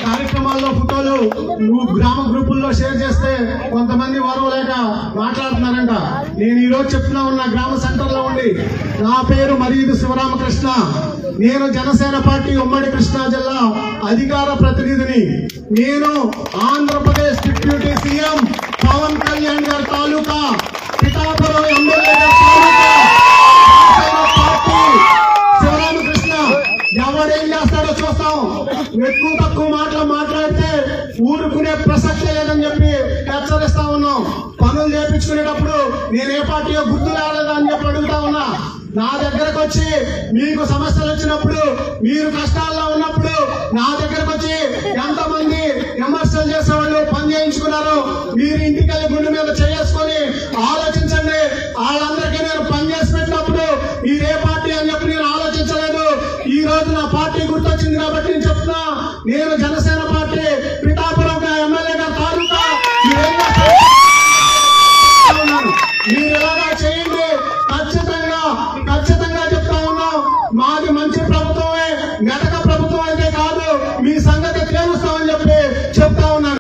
కార్యక్రమాల్లో ఫోటోలు గ్రామ గ్రూపుల్లో షేర్ చేస్తే కొంతమంది ఓర్వలేక మాట్లాడుతున్నారంట. నేను ఈ రోజు చెప్తున్నా ఉన్నా, గ్రామ సెంటర్ లో ఉండి, నా పేరు మరీదు శివరామకృష్ణ. నేను జనసేన పార్టీ ఉమ్మడి కృష్ణా జిల్లా అధికార ప్రతినిధిని. నేను ఆంధ్రప్రదేశ్ డిప్యూటీ సీఎం పవన్ కళ్యాణ్ గారి తాలూకా పిఠాపురం ఎమ్మెల్యే పార్టీ శివరామకృష్ణ. ఎవడేం చేస్తాడో చూస్తాం. ఎక్కువ తక్కువ మాటలు మాట్లాడితే ఊరుకునే ప్రసక్తే లేదని చెప్పి హెచ్చరిస్తా ఉన్నాం. పనులు చేయించుకునేటప్పుడు నేనే పార్టీయో గుర్తు రాలేదా అని చెప్పి అడుగుతా ఉన్నా. నా దగ్గరకు వచ్చి మీకు సమస్యలు వచ్చినప్పుడు, మీరు కష్టాల్లో ఉన్నప్పుడు నా దగ్గరకు వచ్చి ఎంతమంది విమర్శలు చేసేవాళ్ళు పని చేయించుకున్నారు. మీరు ఇంటికి వెళ్ళి గుండె మీద చేసుకొని ఆలోచించండి. వాళ్ళందరికీ నేను పని చేసి పెట్టినప్పుడు మీరే పార్టీ అని చెప్పి నేను ఆలోచించలేదు. ఈ రోజు నా పార్టీ గుర్తొచ్చింది కాబట్టి నేను చెప్తున్నా, నేను జనసేన